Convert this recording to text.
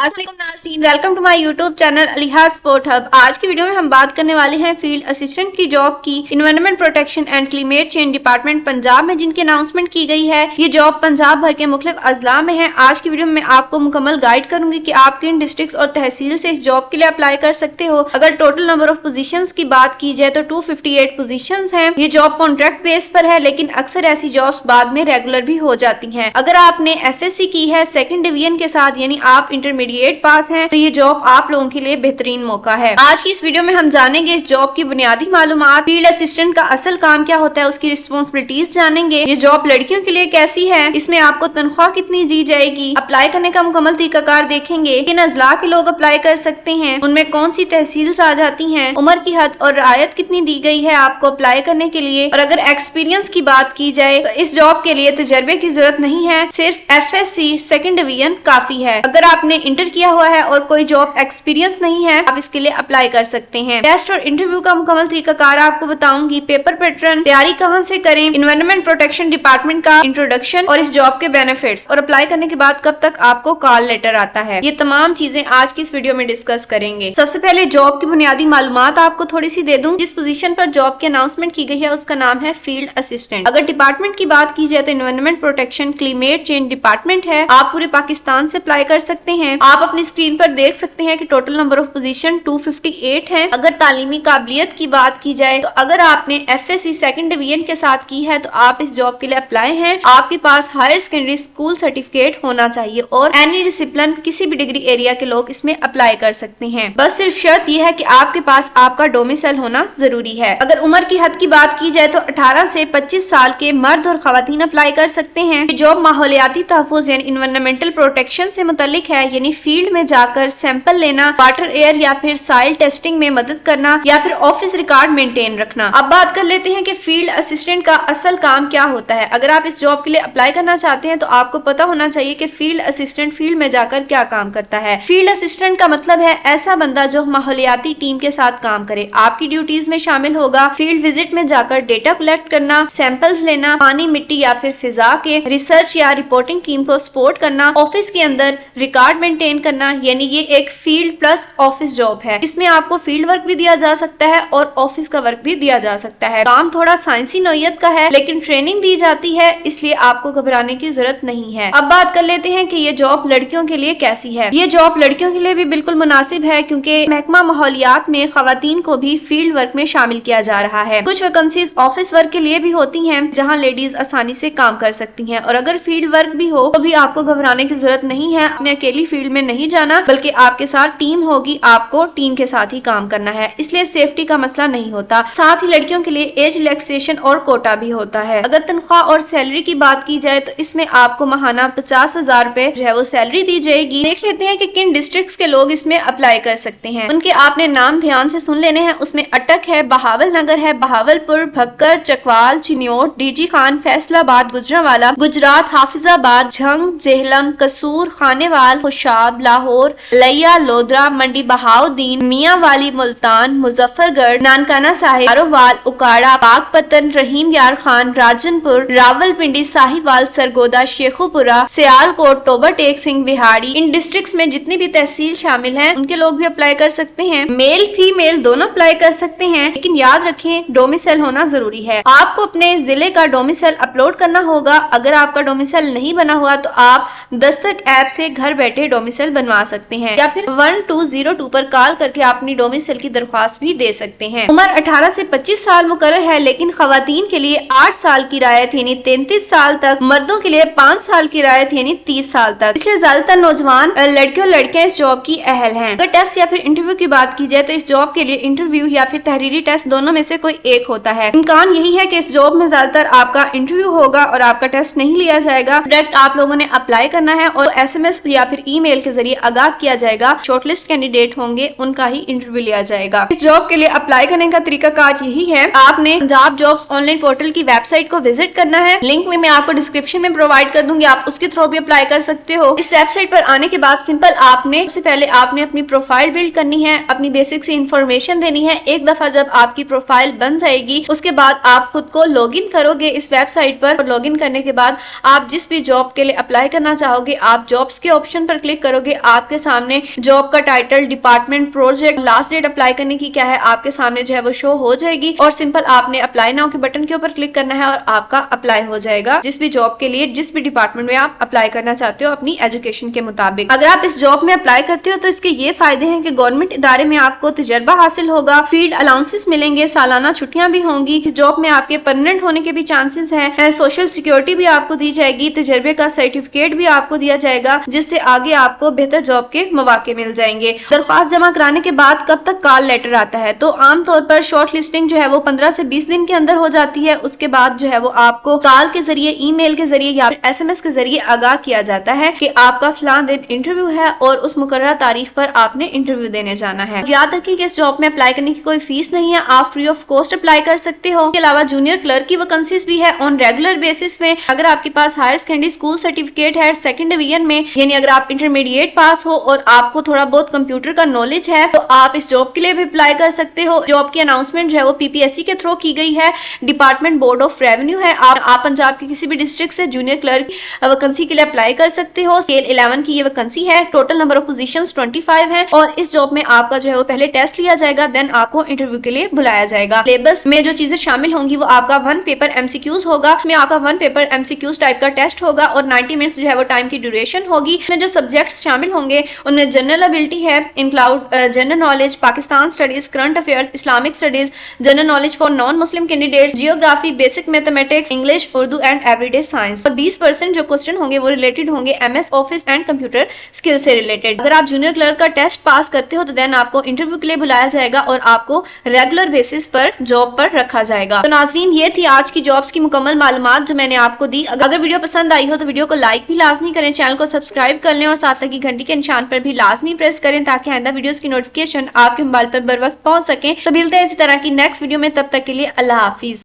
अस्सलामुअलैकुम नाज़रीन, welcome to my YouTube channel Aliha sport hub. आज की वीडियो में हम बात करने वाले हैं फील्ड असिस्टेंट की जॉब की। Environment protection and climate change department Punjab में जिनकी अनाउंसमेंट की गई है। ये जॉब पंजाब भर के मुख्तलिफ अजला में है। आज की वीडियो में आपको मुकम्मल गाइड करूंगी कि आप किन डिस्ट्रिक्ट और तहसील से इस जॉब के लिए अप्लाई कर सकते हो। अगर टोटल नंबर ऑफ पोजीशन की बात की जाए तो 258 पोजीशन है। ये जॉब कॉन्ट्रैक्ट बेस पर है, लेकिन अक्सर ऐसी जॉब्स बाद में रेगुलर भी हो जाती है। अगर आपने FSC की है सेकंड डिवीजन के साथ, यानी आप इंटरमीडिएट पास हैं, तो ये जॉब आप लोगों के लिए बेहतरीन मौका है। आज की इस वीडियो में हम जानेंगे इस जॉब की बुनियादी मालूमात, फील्ड असिस्टेंट का असल काम क्या होता है, उसकी रिस्पॉन्सिबिलिटीज जानेंगे। ये जॉब लड़कियों के लिए कैसी है, इसमें आपको तनख्वाह कितनी दी जाएगी, अप्लाई करने का मुकम्मल तरीकाकार देखेंगे। किन अजला के लोग अप्लाई कर सकते हैं, उनमें कौन सी तहसील आ जाती हैं, उम्र की हद और रियायत कितनी दी गई है आपको अप्लाई करने के लिए। और अगर एक्सपीरियंस की बात की जाए तो इस जॉब के लिए तजर्बे की जरूरत नहीं है, सिर्फ FSC सेकंड डिवीजन काफी है। अगर आपने इंटर किया हुआ है और कोई जॉब एक्सपीरियंस नहीं है, आप इसके लिए अप्लाई कर सकते हैं। टेस्ट और इंटरव्यू का मुकम्मल तरीकाकार आपको बताऊंगी, पेपर पैटर्न, तैयारी कहां से करें, इन्वायरमेंट प्रोटेक्शन डिपार्टमेंट का इंट्रोडक्शन और इस जॉब के बेनिफिट्स, और अप्लाई करने के बाद कब तक आपको कॉल लेटर आता है। ये तमाम चीजें आज की इस वीडियो में डिस्कस करेंगे। सबसे पहले जॉब की बुनियादी मालूमात आपको थोड़ी सी दे दूं। जिस पोजीशन पर जॉब की अनाउंसमेंट की गई है उसका नाम है फील्ड असिस्टेंट। अगर डिपार्टमेंट की बात की जाए तो environment protection climate change department है। आप पूरे पाकिस्तान से अप्लाई कर सकते हैं। आप अपनी स्क्रीन पर देख सकते हैं कि टोटल नंबर ऑफ पोजीशन 258 है। अगर तालीमी काबिलियत की बात की जाए तो अगर आपने FSC सेकंड डिवीजन के साथ की है तो आप इस जॉब के लिए अप्लाई हैं। आपके पास हायर सेकेंडरी स्कूल सर्टिफिकेट होना चाहिए और एनी डिसिप्लिन किसी भी डिग्री एरिया के लोग इसमें अप्लाई कर सकते हैं। बस सिर्फ शर्त यह है कि आपके पास आपका डोमिसाइल होना जरूरी है। अगर उम्र की हद की बात की जाए तो 18 से 25 साल के मर्द और खवातीन अप्लाई कर सकते हैं। जॉब माहौलियाती तहफ्फुज़ यानी इन्वायरमेंटल प्रोटेक्शन से मुतल्लिक है, यानी फील्ड में जाकर सैंपल लेना, वाटर एयर या फिर सॉइल टेस्टिंग में मदद करना या फिर ऑफिस रिकॉर्ड मेंटेन रखना। अब बात कर लेते हैं कि फील्ड असिस्टेंट का असल काम क्या होता है। अगर आप इस जॉब के लिए अप्लाई करना चाहते हैं तो आपको पता होना चाहिए कि फील्ड असिस्टेंट फील्ड में जाकर क्या काम करता है। फील्ड असिस्टेंट का मतलब है ऐसा बंदा जो माहौलियाती टीम के साथ काम करे। आपकी ड्यूटीज में शामिल होगा फील्ड विजिट में जाकर डेटा कलेक्ट करना, सैंपल्स लेना, पानी, मिट्टी या फिर फिजा के रिसर्च या रिपोर्टिंग टीम को सपोर्ट करना, ऑफिस के अंदर रिकॉर्ड मेंटेन करना। यानी ये एक फील्ड प्लस ऑफिस जॉब है। इसमें आपको फील्ड वर्क भी दिया जा सकता है और ऑफिस का वर्क भी दिया जा सकता है। काम थोड़ा साइंसी नौयत का है, लेकिन ट्रेनिंग दी जाती है, इसलिए आपको घबराने की जरूरत नहीं है। अब बात कर लेते हैं कि ये जॉब लड़कियों के लिए कैसी है। ये जॉब लड़कियों के लिए भी बिल्कुल मुनासिब है, क्योंकि महकमा माहौलियात में खवातीन को भी फील्ड वर्क में शामिल किया जा रहा है। कुछ वैकेंसीज ऑफिस वर्क के लिए भी होती हैं, जहां लेडीज आसानी से काम कर सकती हैं। और अगर फील्ड वर्क भी हो तो भी आपको घबराने की जरूरत नहीं है। अपने अकेली फील्ड में नहीं जाना, बल्कि आपके साथ टीम होगी, आपको टीम के साथ ही काम करना है, इसलिए सेफ्टी का मसला नहीं होता। साथ ही लड़कियों के लिए एज रिलैक्सेशन और कोटा भी होता है। अगर तनख्वाह और सैलरी की बात की जाए तो इसमें आपको महाना 50,000 रुपए जो है वो सैलरी दी जाएगी। देख लेते हैं कि किन डिस्ट्रिक्ट्स के लोग इसमें अप्लाई कर सकते हैं। उनके आपने नाम ध्यान से सुन लेने हैं। उसमें अटक है, बहावल नगर है, बहावलपुर, भक्कर, चकवाल, चिन्योट, डीजी खान, फैसलाबाद, गुजरांवाला, गुजरात, हाफिजाबाद, झंग, जेहलम, कसूर, खानेवाल, खुशाब, लाहौर, लिया, लोधरा, मंडी बहाउद्दीन, मियां वाली, मुल्तान, मुजफ्फरगढ़, नानकाना साहिब, आरोवाल, उकाड़ा, पाकपतन, रहीम यार खान, राजनपुर, रावलपिंडी, साहिवाल, सरगोदा, शेखुपुरा, सियालकोट, टोबर टेक सिंह, बिहाड़ी। इन डिस्ट्रिक्ट्स में जितनी भी तहसील शामिल हैं उनके लोग भी अप्लाई कर सकते हैं। मेल फीमेल दोनों अप्लाई कर सकते हैं, लेकिन याद रखें डोमिसाइल होना जरूरी है। आपको अपने जिले का डोमिसाइल अपलोड करना होगा। अगर आपका डोमिसाइल नहीं बना हुआ तो आप दस्तक ऐप से घर बैठे डोमिसाइल बनवा सकते हैं, या फिर 1202 पर कॉल करके अपनी डोमिसाइल की दरख्वास्त भी दे सकते हैं। उम्र 18 से 25 साल मुकर्रर है, लेकिन खवातीन के लिए 8 साल की रायत यानी 33 साल तक, मर्दों के लिए 5 साल की रायत यानी 30 साल तक। इसलिए ज्यादातर नौजवान लड़के और लड़कियां इस जॉब की अहल हैं। अगर टेस्ट या फिर इंटरव्यू की बात की जाए तो इस जॉब के लिए इंटरव्यू या फिर तहरीरी टेस्ट दोनों में से कोई एक होता है। इम्कान यही है कि इस जॉब में ज्यादातर आपका इंटरव्यू होगा और आपका टेस्ट नहीं लिया जाएगा। डायरेक्ट आप लोगों ने अप्लाई करना है और SMS या फिर ईमेल के जरिए आगाह किया जाएगा। शॉर्टलिस्ट कैंडिडेट होंगे, उनका ही इंटरव्यू लिया जाएगा। इस जॉब के लिए अप्लाई करने का तरीकाकार यही है, आपने पंजाब जॉब्स ऑनलाइन पोर्टल की वेबसाइट को विजिट करना है। लिंक में मैं आपको डिस्क्रिप्शन में प्रोवाइड कर दूंगी, आप उसके थ्रू भी अप्लाई कर सकते हो। इस वेबसाइट पर आने के बाद सिंपल आपने सबसे पहले आपने अपनी प्रोफाइल बिल्ड करनी है, अपनी बेसिक सी इंफॉर्मेशन देनी है। एक दफा जब आपकी प्रोफाइल बन जाएगी उसके बाद आप खुद को लॉग इन करोगे इस वेबसाइट पर। लॉग इन करने के बाद आप जिस भी जॉब के लिए अप्लाई करना चाहोगे आप जॉब्स के ऑप्शन पर क्लिक کرو گے آپ کے سامنے جاب کا title, department, project, last date apply کرنے کی کیا ہے آپ کے سامنے جو ہے وہ شو ہو جائے گی، اور سمپل آپ نے اپلائی ناؤ کے بٹن کے اوپر کلک کرنا ہے اور آپ کا اپلائی ہو جائے گا جس بھی جاب کے لیے، جس بھی ڈپارٹمنٹ میں آپ اپلائی کرنا چاہتے ہو اپنی ایجوکیشن کے مطابق۔ اگر آپ اس جاب میں اپلائی کرتے ہو تو اس کے یہ فائدے ہیں کہ گورنمنٹ ادارے میں آپ کو تجربہ حاصل ہوگا، فیلڈ الاؤنسز ملیں گے، سالانہ چھٹیاں بھی ہوں گی، اس جاب میں آپ کے پرمننٹ ہونے کے بھی چانسز ہیں، سوشل سیکیورٹی بھی آپ کو دی جائے گی، تجربے کا سرٹیفکیٹ بھی آپ کو دیا جائے گا جس سے آگے آپ کو بہتر جاب کے مواقع مل جائیں گے۔ درخواست جمع کرانے کے بعد کب تک کال لیٹر آتا ہے؟ تو عام طور پر شارٹ لسٹنگ جو ہے وہ 15 سے 20 دن کے اندر ہو جاتی ہے، اس کے بعد جو ہے وہ آپ کو کال کے ذریعے، ای میل کے ذریعے یا SMS کے ذریعے آگاہ کیا جاتا ہے کہ آپ کا فلاں دن انٹرویو ہے اور اس مقررہ تاریخ پر آپ نے انٹرویو دینے جانا ہے۔ یاد رکھیں کہ اس جاب میں اپلائی کرنے کی کوئی فیس نہیں ہے، آپ فری آف کاسٹ اپلائی کر سکتے ہو۔ اس کے علاوہ جونیئر کلرک کی ویکنسیز بھی ہے آن ریگولر بیسس میں۔ اگر آپ کے پاس ہائر سیکنڈری اسکول سرٹیفکیٹ ہے سیکنڈ ڈویژن میں، یعنی اگر آپ انٹرمیڈیٹ پاس ہو اور آپ کو تھوڑا بہت کمپیوٹر کا نالج ہے تو آپ اس جاب کے لیے بھی اپلائی کر سکتے ہو۔ جاب کی اناؤنسمنٹ جو ہے وہ PPSC کے تھرو کی گئی ہے، ڈپارٹمنٹ بورڈ آف ریونیو ہے۔ آپ پنجاب کے کسی بھی ڈسٹرکٹ سے جونیئر کلرک ویکنسی کے لیے اپلائی کر سکتے ہو۔ اسکیل 11 کی یہ ویکنسی ہے، ٹوٹل نمبر آف پوزیشنز 25 ہے، اور اس جاب میں آپ کا جو ہے وہ پہلے ٹیسٹ لیا جائے گا، دین آپ کو انٹرویو کے لیے بلایا جائے گا۔ سلیبس میں جو چیزیں شامل ہوں گی وہ آپ کا 1 پیپر MCQs ہوگا، اس میں آپ کا 1 پیپر MCQs ٹائپ کا ٹیسٹ ہوگا اور 90 منٹس جو ہے وہ ٹائم کی ڈیوریشن ہوگی۔ اس میں جو سبجیکٹس شامل ہوں گے ان میں جنرل ابیلٹی ہے، include general knowledge, Pakistan studies, current affairs, Islamic studies, general knowledge for non Muslim candidates, geography, basic mathematics, English, Urdu and every day science, اور 20% جو کوسچن ہوں گے وہ ریلیٹڈ ہوں گے MS office and computer skill سے related. اگر آپ جونیئر کلرک کا ٹیسٹ پاس کرتے ہو تو دین آپ کو انٹرویو کے لیے بلایا جائے گا اور آپ کو ریگولر بیسس پر جاب پر رکھا جائے گا۔ تو ناظرین یہ تھی آج کی جابس کی مکمل معلومات جو میں نے آپ کو دی۔ اگر ویڈیو پسند آئی ہو تو ویڈیو کو لائک بھی لازمی کریں، چینل کو سبسکرائب کر لیں اور ساتھ لگی گھنٹی کے نشان پر بھی لازمی پریس کریں تاکہ آئندہ ویڈیوز کی نوٹیفکیشن آپ کے موبائل پر بر وقت پہنچ سکیں۔ تو ملتے ہیں اسی طرح کی نیکسٹ ویڈیو میں، تب تک کے لیے اللہ حافظ۔